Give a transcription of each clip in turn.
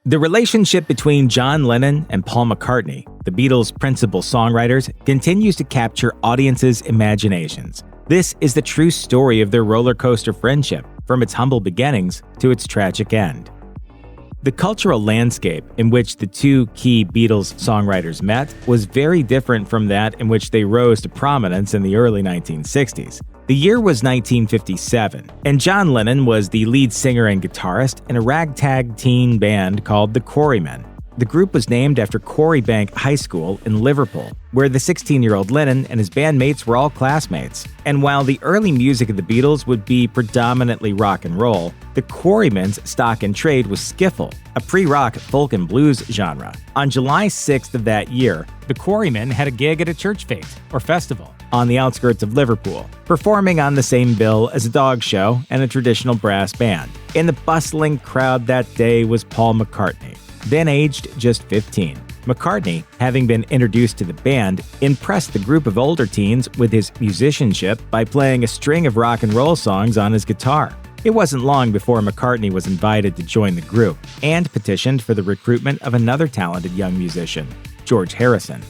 The relationship between John Lennon and Paul McCartney, the Beatles' principal songwriters, continues to capture audiences' imaginations. This is the true story of their roller coaster friendship, from its humble beginnings to its tragic end. The cultural landscape in which the two key Beatles songwriters met was very different from that in which they rose to prominence in the early 1960s. The year was 1957, and John Lennon was the lead singer and guitarist in a ragtag teen band called the Quarrymen. The group was named after Quarrybank High School in Liverpool, where the 16-year-old Lennon and his bandmates were all classmates. And while the early music of the Beatles would be predominantly rock and roll, the Quarrymen's stock in trade was skiffle, a pre-rock folk and blues genre. On July 6th of that year, the Quarrymen had a gig at a church fete, or festival, on the outskirts of Liverpool, performing on the same bill as a dog show and a traditional brass band. In the bustling crowd that day was Paul McCartney, then aged just 15. McCartney, having been introduced to the band, impressed the group of older teens with his musicianship by playing a string of rock and roll songs on his guitar. It wasn't long before McCartney was invited to join the group and petitioned for the recruitment of another talented young musician, George Harrison.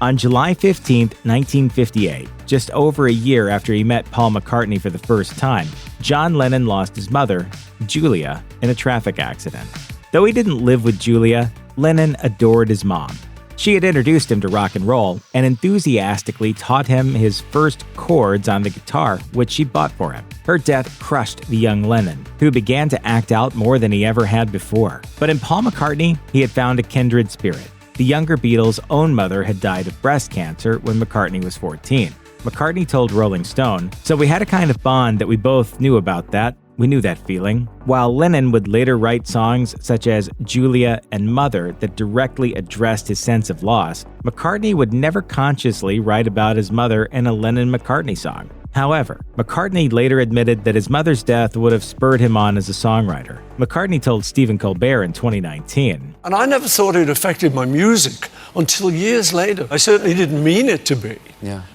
On July 15, 1958, just over a year after he met Paul McCartney for the first time, John Lennon lost his mother, Julia, in a traffic accident. Though he didn't live with Julia, Lennon adored his mom. She had introduced him to rock and roll and enthusiastically taught him his first chords on the guitar, which she bought for him. Her death crushed the young Lennon, who began to act out more than he ever had before. But in Paul McCartney, he had found a kindred spirit. The younger Beatles' own mother had died of breast cancer when McCartney was 14. McCartney told Rolling Stone, "So we had a kind of bond that we both knew about that. We knew that feeling." While Lennon would later write songs such as Julia and Mother that directly addressed his sense of loss, McCartney would never consciously write about his mother in a Lennon McCartney song. However, McCartney later admitted that his mother's death would have spurred him on as a songwriter. McCartney told Stephen Colbert in 2019, "And I never thought it affected my music until years later. I certainly didn't mean it to be,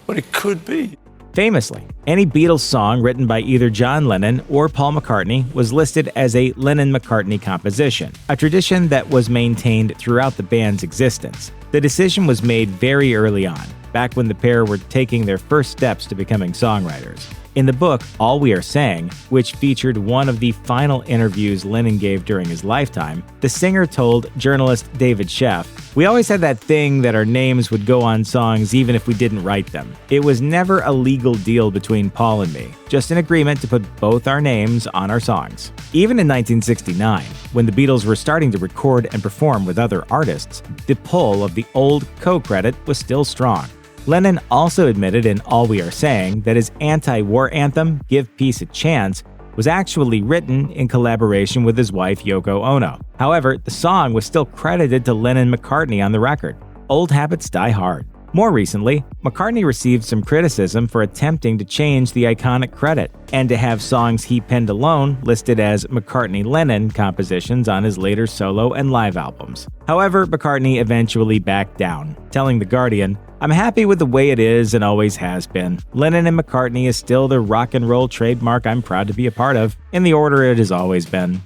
but it could be." Famously, any Beatles song written by either John Lennon or Paul McCartney was listed as a Lennon McCartney composition, a tradition that was maintained throughout the band's existence. The decision was made very early on, back when the pair were taking their first steps to becoming songwriters. In the book, All We Are Saying, which featured one of the final interviews Lennon gave during his lifetime, the singer told journalist David Sheff, "We always had that thing that our names would go on songs even if we didn't write them. It was never a legal deal between Paul and me, just an agreement to put both our names on our songs." Even in 1969, when the Beatles were starting to record and perform with other artists, the pull of the old co-credit was still strong. Lennon also admitted in All We Are Saying that his anti-war anthem, Give Peace a Chance, was actually written in collaboration with his wife Yoko Ono. However, the song was still credited to Lennon McCartney on the record. Old habits die hard. More recently, McCartney received some criticism for attempting to change the iconic credit and to have songs he penned alone listed as McCartney-Lennon compositions on his later solo and live albums. However, McCartney eventually backed down, telling The Guardian, "I'm happy with the way it is and always has been. Lennon and McCartney is still the rock and roll trademark I'm proud to be a part of, in the order it has always been."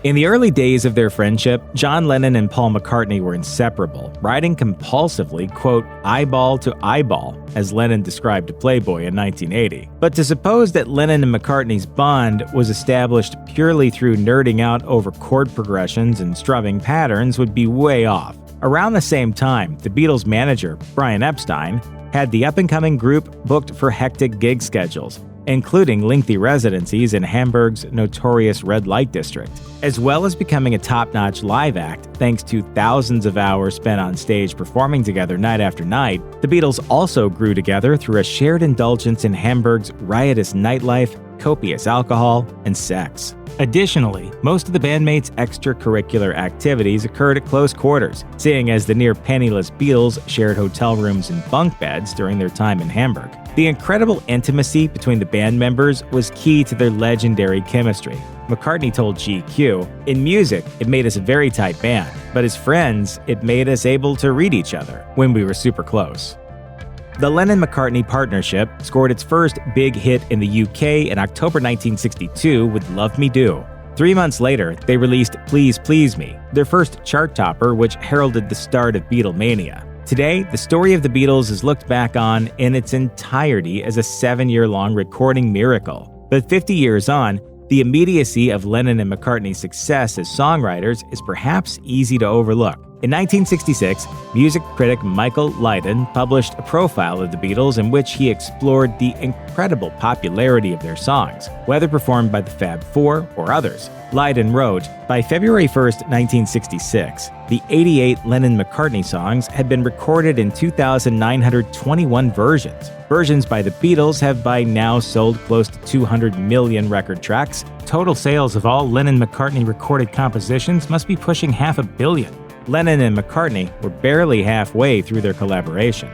In the early days of their friendship, John Lennon and Paul McCartney were inseparable, writing compulsively, quote, eyeball to eyeball, as Lennon described to Playboy in 1980. But to suppose that Lennon and McCartney's bond was established purely through nerding out over chord progressions and strumming patterns would be way off. Around the same time, the Beatles' manager, Brian Epstein, had the up-and-coming group booked for hectic gig schedules, including lengthy residencies in Hamburg's notorious red light district. As well as becoming a top-notch live act thanks to thousands of hours spent on stage performing together night after night, the Beatles also grew together through a shared indulgence in Hamburg's riotous nightlife, copious alcohol, and sex. Additionally, most of the bandmates' extracurricular activities occurred at close quarters, seeing as the near-penniless Beatles shared hotel rooms and bunk beds during their time in Hamburg. The incredible intimacy between the band members was key to their legendary chemistry. McCartney told GQ, "In music, it made us a very tight band, but as friends, it made us able to read each other when we were super close." The Lennon-McCartney partnership scored its first big hit in the UK in October 1962 with Love Me Do. 3 months later, they released Please Please Me, their first chart topper, which heralded the start of Beatlemania. Today, the story of the Beatles is looked back on in its entirety as a 7-year-long recording miracle. But 50 years on, the immediacy of Lennon and McCartney's success as songwriters is perhaps easy to overlook. In 1966, music critic Michael Lydon published a profile of the Beatles in which he explored the incredible popularity of their songs, whether performed by the Fab Four or others. Lydon wrote, "By February 1st, 1966, the 88 Lennon McCartney songs had been recorded in 2,921 versions. Versions by the Beatles have by now sold close to 200 million record tracks. Total sales of all Lennon McCartney recorded compositions must be pushing 500 million. Lennon and McCartney were barely halfway through their collaboration."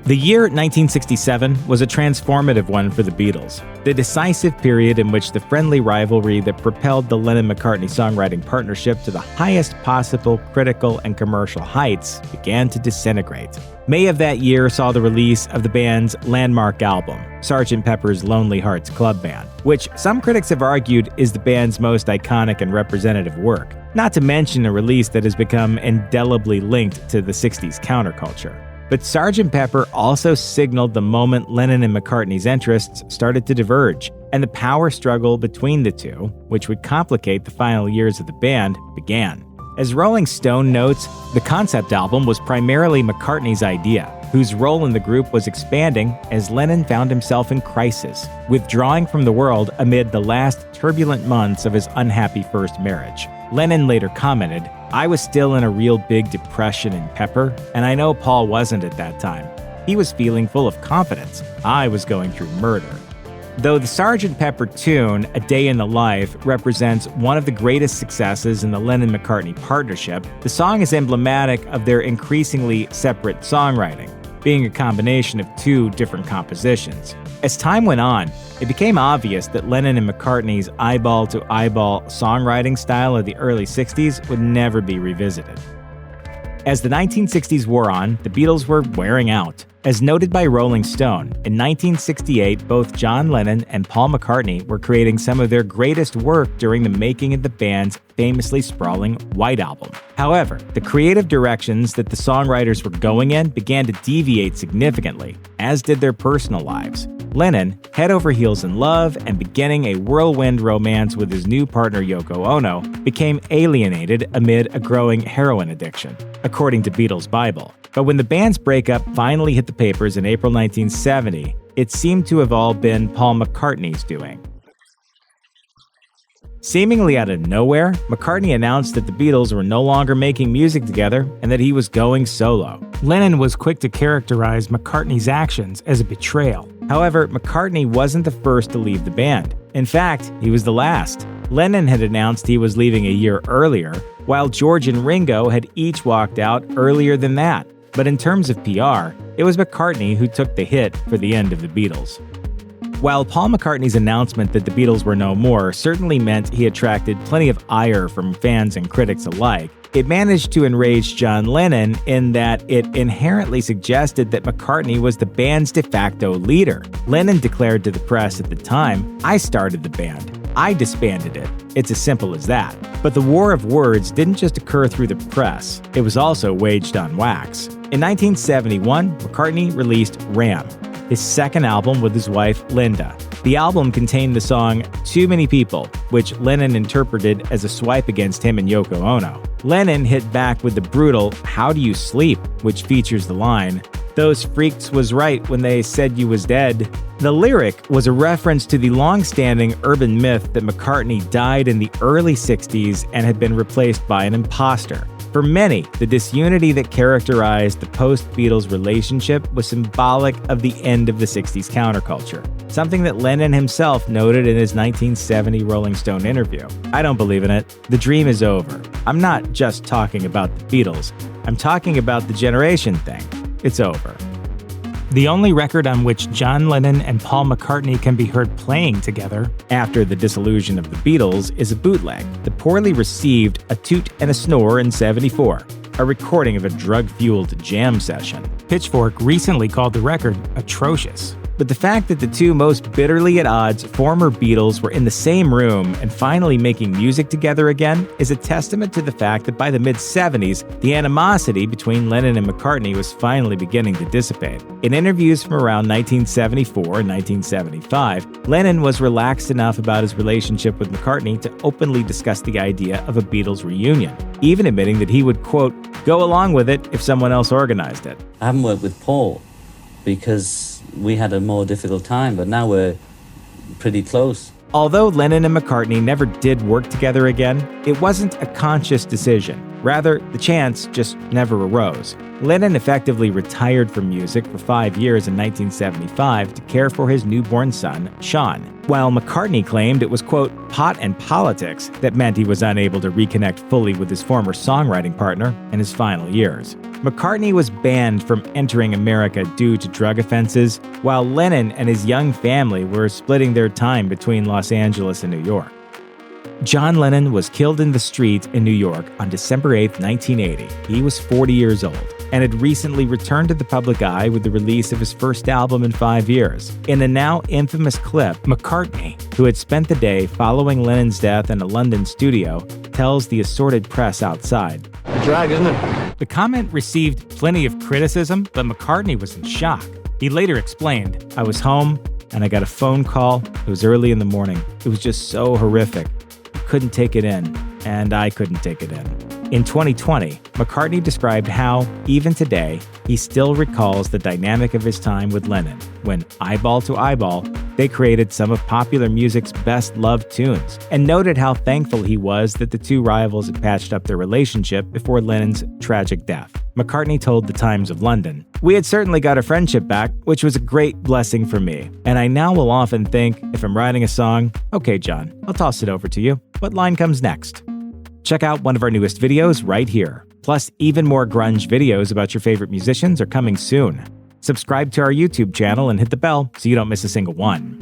The year 1967 was a transformative one for the Beatles, the decisive period in which the friendly rivalry that propelled the Lennon-McCartney songwriting partnership to the highest possible critical and commercial heights began to disintegrate. May of that year saw the release of the band's landmark album, Sgt. Pepper's Lonely Hearts Club Band, which some critics have argued is the band's most iconic and representative work, not to mention a release that has become indelibly linked to the 60s counterculture. But Sgt. Pepper also signaled the moment Lennon and McCartney's interests started to diverge, and the power struggle between the two, which would complicate the final years of the band, began. As Rolling Stone notes, the concept album was primarily McCartney's idea, whose role in the group was expanding as Lennon found himself in crisis, withdrawing from the world amid the last turbulent months of his unhappy first marriage. Lennon later commented, "I was still in a real big depression in Pepper, and I know Paul wasn't at that time. He was feeling full of confidence. I was going through murder." Though the Sgt. Pepper tune, A Day in the Life, represents one of the greatest successes in the Lennon-McCartney partnership, the song is emblematic of their increasingly separate songwriting, being a combination of two different compositions. As time went on, it became obvious that Lennon and McCartney's eyeball-to-eyeball songwriting style of the early 60s would never be revisited. As the 1960s wore on, the Beatles were wearing out. As noted by Rolling Stone, in 1968, both John Lennon and Paul McCartney were creating some of their greatest work during the making of the band's famously sprawling White Album. However, the creative directions that the songwriters were going in began to deviate significantly, as did their personal lives. Lennon, head over heels in love and beginning a whirlwind romance with his new partner Yoko Ono, became alienated amid a growing heroin addiction, according to Beatles Bible. But when the band's breakup finally hit the papers in April 1970, it seemed to have all been Paul McCartney's doing. Seemingly out of nowhere, McCartney announced that the Beatles were no longer making music together and that he was going solo. Lennon was quick to characterize McCartney's actions as a betrayal. However, McCartney wasn't the first to leave the band. In fact, he was the last. Lennon had announced he was leaving a year earlier, while George and Ringo had each walked out earlier than that. But in terms of PR, it was McCartney who took the hit for the end of the Beatles. While Paul McCartney's announcement that the Beatles were no more certainly meant he attracted plenty of ire from fans and critics alike, it managed to enrage John Lennon in that it inherently suggested that McCartney was the band's de facto leader. Lennon declared to the press at the time, "I started the band. I disbanded it. It's as simple as that." But the war of words didn't just occur through the press, it was also waged on wax. In 1971, McCartney released Ram, his second album with his wife Linda. The album contained the song Too Many People, which Lennon interpreted as a swipe against him and Yoko Ono. Lennon hit back with the brutal How Do You Sleep, which features the line, "Those freaks was right when they said you was dead." The lyric was a reference to the long-standing urban myth that McCartney died in the early 60s and had been replaced by an imposter. For many, the disunity that characterized the post-Beatles relationship was symbolic of the end of the 60s counterculture, something that Lennon himself noted in his 1970 Rolling Stone interview. "I don't believe in it. The dream is over. I'm not just talking about the Beatles. I'm talking about the generation thing. It's over." The only record on which John Lennon and Paul McCartney can be heard playing together after the dissolution of the Beatles is a bootleg that poorly received A Toot and a Snore in '74, a recording of a drug-fueled jam session. Pitchfork recently called the record atrocious. But the fact that the two most bitterly at odds former Beatles were in the same room and finally making music together again is a testament to the fact that by the mid-70s, the animosity between Lennon and McCartney was finally beginning to dissipate. In interviews from around 1974 and 1975, Lennon was relaxed enough about his relationship with McCartney to openly discuss the idea of a Beatles reunion, even admitting that he would, quote, go along with it if someone else organized it. I haven't worked with Paul because we had a more difficult time, but now we're pretty close. Although Lennon and McCartney never did work together again, it wasn't a conscious decision. Rather, the chance just never arose. Lennon effectively retired from music for 5 years in 1975 to care for his newborn son, Sean, while McCartney claimed it was, quote, pot and politics that meant he was unable to reconnect fully with his former songwriting partner in his final years. McCartney was banned from entering America due to drug offenses, while Lennon and his young family were splitting their time between Los Angeles and New York. John Lennon was killed in the street in New York on December 8, 1980. He was 40 years old and had recently returned to the public eye with the release of his first album in 5 years. In a now infamous clip, McCartney, who had spent the day following Lennon's death in a London studio, tells the assorted press outside, A drag, isn't it? The comment received plenty of criticism, but McCartney was in shock. He later explained, I was home and I got a phone call. It was early in the morning. It was just so horrific. Couldn't take it in, and I couldn't take it in. In 2020, McCartney described how, even today, he still recalls the dynamic of his time with Lennon, when, eyeball to eyeball, they created some of popular music's best-loved tunes, and noted how thankful he was that the two rivals had patched up their relationship before Lennon's tragic death. McCartney told the Times of London, "We had certainly got a friendship back, which was a great blessing for me, and I now will often think, if I'm writing a song, okay, John, I'll toss it over to you. What line comes next?" Check out one of our newest videos right here. Plus, even more grunge videos about your favorite musicians are coming soon. Subscribe to our YouTube channel and hit the bell so you don't miss a single one.